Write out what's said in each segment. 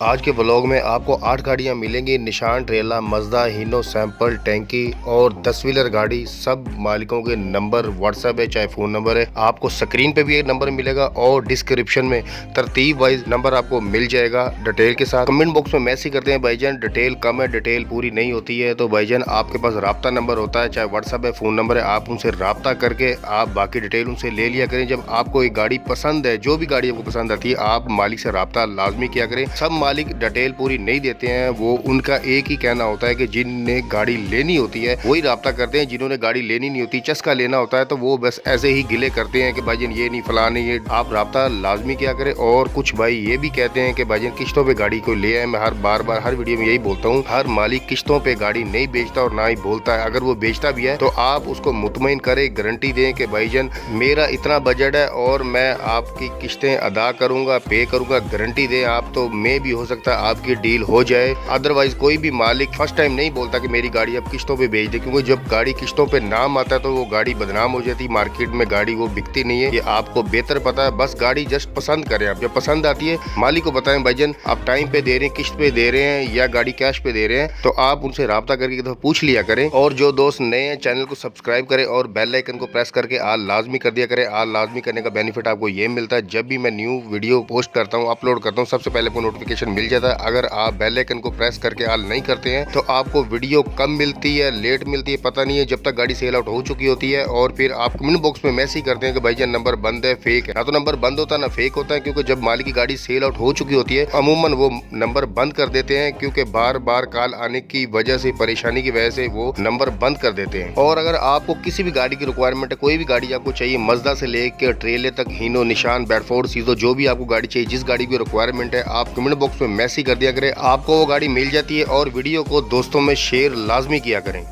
आज के ब्लॉग में आपको 8 गाड़ियां मिलेंगी। निशान, ट्रेला, मजदा, हीनो, सैंपल, टैंकी और 10 व्हीलर गाड़ी। सब मालिकों के नंबर व्हाट्सएप है, चाहे फ़ोन नंबर है। आपको स्क्रीन पे भी एक नंबर मिलेगा और डिस्क्रिप्शन में तरतीब वाइज नंबर आपको मिल जाएगा डिटेल के साथ। कमेंट बॉक्स में मैसेज करते हैं भाईजान डिटेल कम है, डिटेल पूरी नहीं होती है, तो भाईजान आपके पास राब्ता नंबर होता है, चाहे व्हाट्सएप है, फ़ोन नंबर है, आप उनसे राब्ता करके आप बाकी डिटेल उनसे ले लिया करें। जब आपको एक गाड़ी पसंद है, जो भी गाड़ी आपको पसंद आती है, आप मालिक से राब्ता लाजमी किया करें। सब मालिक डिटेल पूरी नहीं देते हैं, वो उनका एक ही कहना होता है कि जिनने गाड़ी लेनी होती है वही राब्ता करते हैं, जिन्होंने गाड़ी लेनी नहीं होती, चस्का लेना होता है, तो वो बस ऐसे ही गिले करते हैं कि भाईजान ये नहीं फला नहीं, ये आप राब्ता लाजमी किया करें। और कुछ भाई ये भी कहते हैं कि भाईजान किस्तों पे गाड़ी को ले आए। मैं बार बार हर वीडियो में यही बोलता हूँ, हर मालिक किस्तों पे गाड़ी नहीं बेचता और ना ही बोलता है। अगर वो बेचता भी है तो आप उसको मुतमईन करें, गारंटी दें कि भाईजान मेरा इतना बजट है और मैं आपकी किस्तें अदा करूंगा, पे करूंगा, गारंटी दें आप, तो मैं भी हो सकता है आपकी डील हो जाए। अदरवाइज कोई भी मालिक फर्स्ट टाइम नहीं बोलता कि मेरी गाड़ी अब किस्तों पे बेच दे, क्योंकि जब गाड़ी किस्तों पे नाम आता है तो वो गाड़ी बदनाम हो जाती है, मार्केट में गाड़ी वो बिकती नहीं है। ये आपको बेहतर पता है। बस गाड़ी जस्ट पसंद करें आप, जब पसंद आती है मालिक को बताएं भाईजान आप टाइम पे दे रहे हैं, किस्त पे दे रहे हैं या गाड़ी कैश पे दे रहे हैं, तो आप उनसे राब्ता करके तो पूछ लिया करें। और जो दोस्त नए हैं चैनल को सब्सक्राइब करें और बेल आइकन को प्रेस करके आल लाजमी कर दिया करें। आल लाजमी करने का बेनिफिट आपको ये मिलता है, जब भी मैं न्यू वीडियो पोस्ट करता हूँ, अपलोड करता हूँ, सबसे पहले आपको नोटिफिकेशन मिल जाता है। अगर आप बेल आइकन को प्रेस करके आल नहीं करते हैं तो आपको वीडियो कम मिलती है, लेट मिलती है, पता नहीं है, जब तक गाड़ी सेल आउट हो चुकी होती है। और फिर आप कमेंट बॉक्स में मैसेज करते हैं कि भाईजान नंबर बंद है, फेक है। ना तो नंबर बंद होता है ना फेक होता है, क्योंकि जब मालिक की गाड़ी सेल आउट हो चुकी होती है अमूमन वो नंबर बंद कर देते हैं, क्योंकि बार बार कॉल आने की वजह से, परेशानी की वजह से वो नंबर बंद कर देते हैं। और अगर आपको किसी भी गाड़ी की रिक्वायरमेंट है, कोई भी गाड़ी आपको चाहिए, मजदा से लेकर ट्रेले तक, हीनो, निशान, बेडफोर्ड, सीजो, जो भी आपको गाड़ी चाहिए, जिस गाड़ी की रिक्वायरमेंट है, आप कमेंट बॉक्स में मैसेज कर दिया करें, आपको वो गाड़ी मिल जाती है। और वीडियो को दोस्तों में शेयर लाजमी किया करें।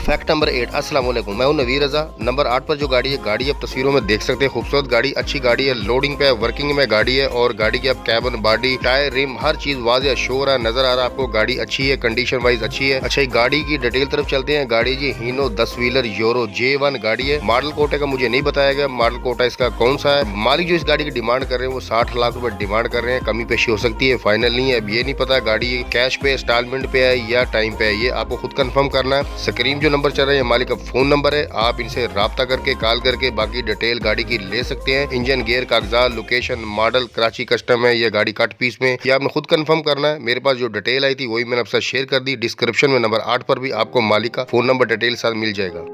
Fact number 8। अस्सलाम वालेकुम, मैं हूं नवीर रजा। नंबर 8 पर जो गाड़ी है, गाड़ी आप तस्वीरों में देख सकते हैं, खूबसूरत गाड़ी, अच्छी गाड़ी है, लोडिंग पे है, वर्किंग में गाड़ी है। और गाड़ी की आप कैबन, बॉडी, टायर, रिम, हर चीज वाज़ेह शो हो रहा है, नजर आ रहा है आपको। गाड़ी अच्छी है, कंडीशन वाइज अच्छी है। अच्छा, गाड़ी की डिटेल तरफ चलते हैं। गाड़ी जी हीनो 10 व्हीलर यूरो J1 गाड़ी है। मॉडल कोटे का मुझे नहीं बताया गया, मॉडल कोटा इसका कौन सा है। मालिक जो इस गाड़ी की डिमांड कर रहे हैं वो 60 लाख रुपए डिमांड कर रहे हैं, कमी पेशी हो सकती है, फाइनल नहीं है। अब ये नहीं पता गाड़ी कैश पे, इंस्टॉलमेंट पे है या टाइम पे है, ये आपको खुद कंफर्म करना है। स्क्रीन जो नंबर चल रहा है मालिक फोन नंबर है, आप इनसे राब्ता करके कॉल करके बाकी डिटेल गाड़ी की ले सकते हैं। इंजन, गियर, कागजात, लोकेशन, मॉडल कराची कस्टम है, ये गाड़ी कट पीस में, ये आपने खुद कंफर्म करना है। मेरे पास जो डिटेल आई थी वही मैंने आपसे शेयर कर दी। डिस्क्रिप्शन में नंबर 8 पर भी आपको मालिक का फोन नंबर डिटेल साथ मिल जाएगा।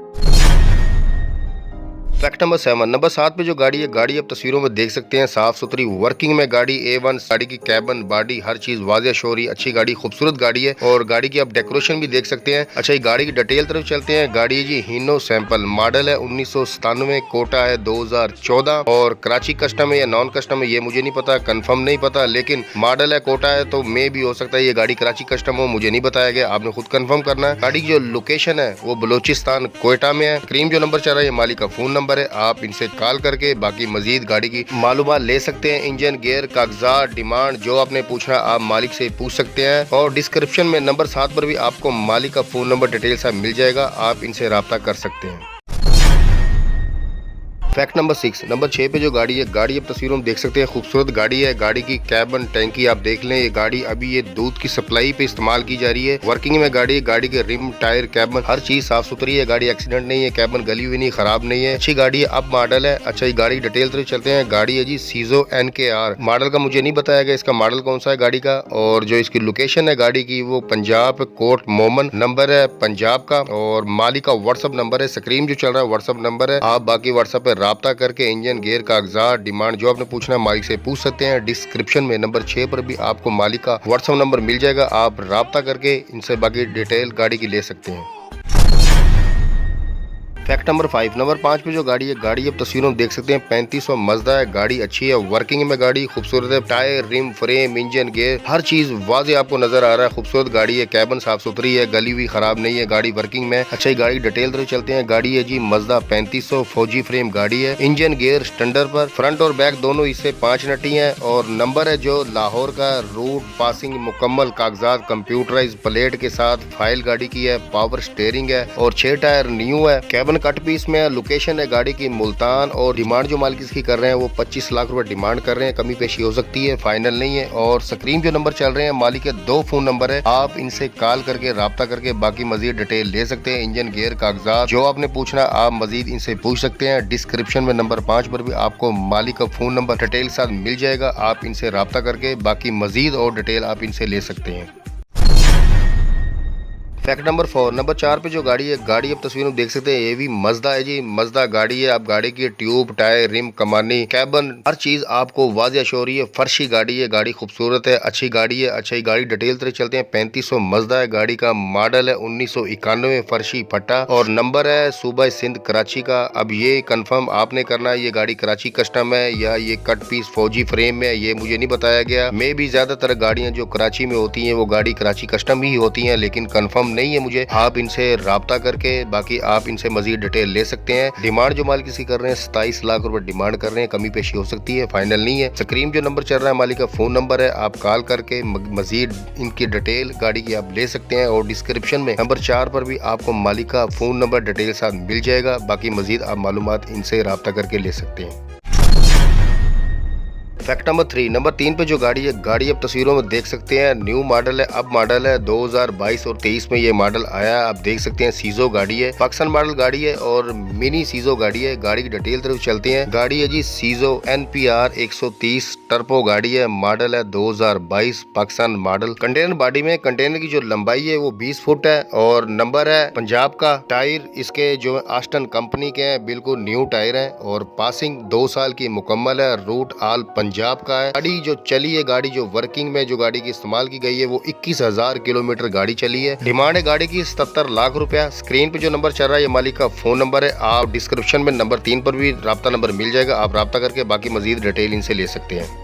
Fact number 7। नंबर 7 पे जो गाड़ी है, गाड़ी आप तस्वीरों में देख सकते हैं, साफ सुथरी वर्किंग में गाड़ी, A1 गाड़ी की कैबन, बॉडी, हर चीज वाज़ेह शो हो रही है, अच्छी गाड़ी, खूबसूरत गाड़ी है। और गाड़ी की आप डेकोरेशन भी देख सकते हैं। अच्छा, ये गाड़ी की डिटेल तरफ चलते हैं। गाड़ी जी हीनो सैंपल, मॉडल है 1997, कोटा है 2014 और कराची कस्टम है या नॉन कस्टम है ये मुझे नहीं पता, कंफर्म नहीं पता, लेकिन मॉडल है, कोटा है, तो मे भी हो सकता है ये गाड़ी कराची कस्टम हो, मुझे नहीं बताया गया, आपने खुद कंफर्म करना है। गाड़ी की जो लोकेशन है वो बलोचिस्तान कोयटा में है। क्रीम जो नंबर चल रहा है मालिक का फोन नंबर है, आप इनसे कॉल करके बाकी मजीद गाड़ी की मालूमात ले सकते हैं। इंजन, गियर, कागजात, डिमांड, जो आपने पूछना आप मालिक से पूछ सकते हैं। और डिस्क्रिप्शन में नंबर 7 पर भी आपको मालिक का फोन नंबर डिटेल सा मिल जाएगा, आप इनसे राब्ता कर सकते हैं। Fact number 6। नंबर 6 पे जो गाड़ी है, गाड़ी आप तस्वीरों में देख सकते हैं, खूबसूरत गाड़ी है। गाड़ी की कैबन, टैंकी आप देख लें, ये गाड़ी अभी ये दूध की सप्लाई पे इस्तेमाल की जा रही है, वर्किंग में गाड़ी है। गाड़ी के रिम, टायर, कैबन, हर चीज साफ सुथरी है, गाड़ी एक्सीडेंट नहीं है, कैबन गली हुई नहीं, खराब नहीं है, अच्छी गाड़ी है, अब मॉडल है। अच्छा, ये गाड़ी डिटेल तरफ चलते हैं। गाड़ी है जी सीजो NKR, मॉडल का मुझे नहीं बताया गया इसका मॉडल कौन सा है गाड़ी का। और जो इसकी लोकेशन है गाड़ी की वो पंजाब, कोट मोमन, नंबर है पंजाब का। और मालिक का व्हाट्सअप नंबर है, स्क्रीन जो चल रहा है व्हाट्सअप नंबर है, आप बाकी व्हाट्सअप पे राब्ता करके इंजन, गियर, कागजात, डिमांड, जो आपने पूछना है मालिक से पूछ सकते हैं। डिस्क्रिप्शन में नंबर 6 पर भी आपको मालिक का व्हाट्सएप नंबर मिल जाएगा, आप राब्ता करके इनसे बाकी डिटेल गाड़ी की ले सकते हैं। फैक्ट नंबर 5 नंबर 5 पे जो गाड़ी है, गाड़ी अब तस्वीरों में देख सकते हैं 3500 मजदा है। गाड़ी अच्छी है, वर्किंग में गाड़ी खूबसूरत है। Tyre, rim, frame, engine, gear हर चीज वाजे आपको नजर आ रहा है। खूबसूरत गाड़ी है, कैबिन साफ सुथरी है, गली हुई खराब नहीं है, गाड़ी वर्किंग में। अच्छा, गाड़ी डिटेल तरफ चलते हैं। गाड़ी है जी मजदा 3500 फौजी फ्रेम गाड़ी है। इंजन गेयर स्टैंडर्ड पर, फ्रंट और बैक दोनों हिस्से 5 नटी है और नंबर है जो लाहौर का। रूट पासिंग मुकम्मल, कागजात कंप्यूटराइज प्लेट के साथ, फाइल गाड़ी की है, पावर स्टेयरिंग है और 6 टायर न्यू है। कैबिन कट पीस में। लोकेशन है गाड़ी की मुल्तान और डिमांड जो मालिक इसकी कर रहे हैं वो 25 लाख रुपए डिमांड कर रहे हैं। कमी पेशी हो सकती है, फाइनल नहीं है। और स्क्रीन जो नंबर चल रहे हैं मालिक के 2 फोन नंबर है, आप इनसे कॉल करके राब्ता करके बाकी मजीद डिटेल ले सकते हैं। इंजन, गेयर, कागजात जो आपने पूछना आप मजीद इनसे पूछ सकते हैं। डिस्क्रिप्शन में नंबर 5 पर भी आपको मालिक का फोन नंबर डिटेल के साथ मिल जाएगा, आप इनसे राब्ता करके बाकी मजीद और डिटेल आप इनसे ले सकते हैं। फैक्ट नंबर 4 नंबर 4 पे जो गाड़ी है, गाड़ी अब तस्वीरों में देख सकते हैं, ये भी मजदा है जी। मजदा गाड़ी है। आप गाड़ी की ट्यूब, टायर, रिम, कमानी, कैबन हर चीज आपको वाज़ेह शो रही है। फर्शी गाड़ी है, गाड़ी खूबसूरत है, अच्छी गाड़ी है। अच्छा, ये गाड़ी डिटेल तरह चलते हैं। 3500 मजदा है। गाड़ी का मॉडल है 1991, फर्शी फट्टा और नंबर है सूबा सिंध कराची का। अब ये कंफर्म आपने करना है ये गाड़ी कराची कस्टम है या ये कट पीस फौजी फ्रेम में, ये मुझे नहीं बताया गया। मे भी ज्यादातर गाड़ियां जो कराची में होती हैं वो गाड़ी कराची कस्टम ही होती हैं, लेकिन कंफर्म नहीं है मुझे। आप इनसे राब्ता करके बाकी आप इनसे मजीद डिटेल ले सकते हैं। डिमांड जो मालिक इसकी कर रहे हैं 27 लाख रुपए डिमांड कर रहे हैं। कमी पेशी हो सकती है, फाइनल नहीं है। स्क्रीन जो नंबर चल रहा है मालिक का फोन नंबर है, आप कॉल करके मजीद इनकी डिटेल गाड़ी की आप ले सकते हैं। और डिस्क्रिप्शन में नंबर 4 पर भी आपको मालिक का फोन नंबर डिटेल साथ मिल जाएगा, बाकी मजीद आप मालूमात इनसे राब्ता करके ले सकते हैं। फैक्ट नंबर 3 नंबर 3 पे जो गाड़ी है, गाड़ी अब तस्वीरों में देख सकते हैं न्यू मॉडल है। अब मॉडल है 2022 और 23 में ये मॉडल आया। आप देख सकते हैं सीजो गाड़ी है, पाकिस्तान मॉडल गाड़ी है और मिनी सीजो गाड़ी है। गाड़ी की डिटेल तरफ चलते हैं। गाड़ी है जी सीजो NPR 130 टर्बो गाड़ी है। मॉडल है 2022 पाकिस्तान मॉडल। कंटेनर बॉडी में कंटेनर की जो लंबाई है वो 20 फुट है और नंबर है पंजाब का। टायर इसके जो आस्टन कंपनी के हैं, बिल्कुल न्यू टायर है और पासिंग 2 साल की मुकम्मल है। रूट आल पंजाब का है। गाड़ी जो चली है, गाड़ी जो वर्किंग में जो गाड़ी की इस्तेमाल की गई है वो 21,000 किलोमीटर गाड़ी चली है। डिमांड है गाड़ी की 77 लाख रुपया। स्क्रीन पे जो नंबर चल रहा है ये मालिक का फोन नंबर है। आप डिस्क्रिप्शन में नंबर 3 पर भी राब्ता नंबर मिल जाएगा, आप राब्ता करके बाकी मजीद डिटेल इनसे ले सकते हैं।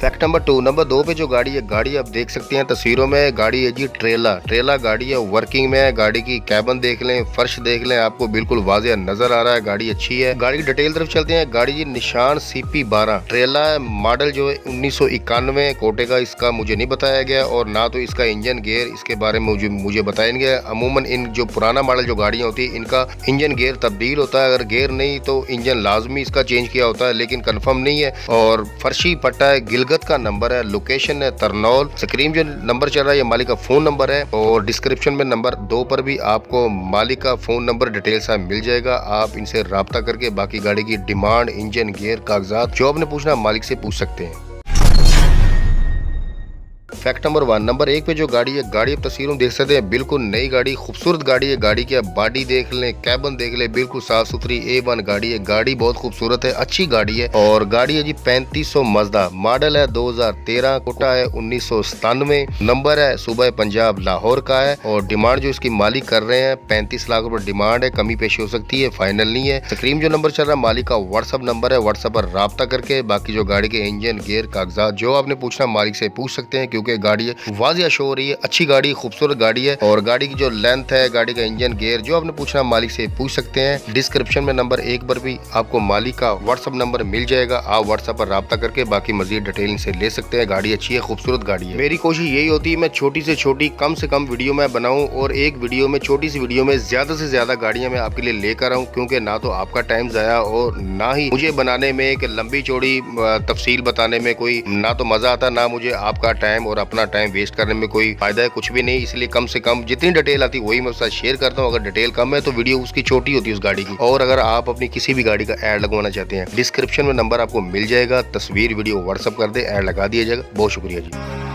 फैक्ट नंबर 2 नंबर 2 पे जो गाड़ी है, गाड़ी आप देख सकते हैं तस्वीरों में। गाड़ी है जी ट्रेला गाड़ी है, वर्किंग में है। गाड़ी की कैबिन देख लें, फर्श देख लें, आपको बिल्कुल वाज़ेह नजर आ रहा है। गाड़ी अच्छी है। गाड़ी की डिटेल तरफ चलते हैं। गाड़ी जी निशान CP12 ट्रेला है। मॉडल जो है 1991 कोटे का, इसका मुझे नहीं बताया गया और ना तो इसका इंजन गेयर इसके बारे में मुझे बताया नहीं गया। अमूमन इन जो पुराना मॉडल जो गाड़ियाँ होती है इनका इंजन गेयर तब्दील होता है, अगर गेयर नहीं तो इंजन लाजमी इसका चेंज किया होता है, लेकिन कंफर्म नहीं है। और फर्शी पट्टा है, गिलगत का नंबर है, लोकेशन है तरनौल। स्क्रीन जो नंबर चल रहा है ये मालिक का फोन नंबर है और डिस्क्रिप्शन में नंबर 2 पर भी आपको मालिक का फोन नंबर डिटेल सा मिल जाएगा, आप इनसे राब्ता करके बाकी गाड़ी की डिमांड, इंजन, गियर, कागजात जो आपने पूछना मालिक से पूछ सकते हैं। फैक्ट नंबर 1 नंबर 1 पे जो गाड़ी है, गाड़ी आप तस्वीरों में देख सकते हैं, बिल्कुल नई गाड़ी, खूबसूरत गाड़ी है। गाड़ी की आप बॉडी देख लें, कैबिन देख लें, बिल्कुल साफ सुथरी A1 गाड़ी है। गाड़ी बहुत खूबसूरत है, अच्छी गाड़ी है और गाड़ी है जी 3500 मजदा। मॉडल है 2013, कोटा है 1997, नंबर है सूबा पंजाब लाहौर का है और डिमांड जो इसकी मालिक कर रहे हैं 35 लाख रुपए डिमांड है। कमी पेशी हो सकती है, फाइनल नहीं है। स्क्रीन जो नंबर चल रहा है मालिक का व्हाट्सअप नंबर है, व्हाट्सअप पर राब्ता करके बाकी जो गाड़ी के इंजन, गियर, कागजात जो आपने पूछना मालिक से पूछ सकते हैं, क्योंकि गाड़ी है वाज़ेह शो हो रही है, अच्छी गाड़ी, खूबसूरत गाड़ी है। और गाड़ी की जो लेंथ है, गाड़ी का इंजन, गियर जो आपने पूछना मालिक से पूछ सकते हैं। डिस्क्रिप्शन में नंबर 1 पर भी आपको मालिक का व्हाट्सअप नंबर मिल जाएगा, आप व्हाट्सअप पर राब्ता करके बाकी मजीद डिटेल से ले सकते हैं। गाड़ी अच्छी है, खूबसूरत गाड़ी है। मेरी कोशिश यही होती है मैं छोटी से छोटी, कम से कम वीडियो में बनाऊं और एक वीडियो में, छोटी सी वीडियो में ज्यादा से ज्यादा गाड़ियां मैं आपके लिए लेकर आऊं, क्योंकि ना तो आपका टाइम जाया और ना ही मुझे बनाने में एक लंबी चौड़ी तफसील बताने में कोई ना तो मजा आता, ना मुझे आपका टाइम और अपना टाइम वेस्ट करने में कोई फायदा है, कुछ भी नहीं। इसलिए कम से कम जितनी डिटेल आती है वही मैं उसके साथ शेयर करता हूँ। अगर डिटेल कम है तो वीडियो उसकी छोटी होती है उस गाड़ी की। और अगर आप अपनी किसी भी गाड़ी का ऐड लगवाना चाहते हैं, डिस्क्रिप्शन में नंबर आपको मिल जाएगा, तस्वीर वीडियो व्हाट्सअप कर दे, ऐड लगा दिया जाएगा। बहुत शुक्रिया जी।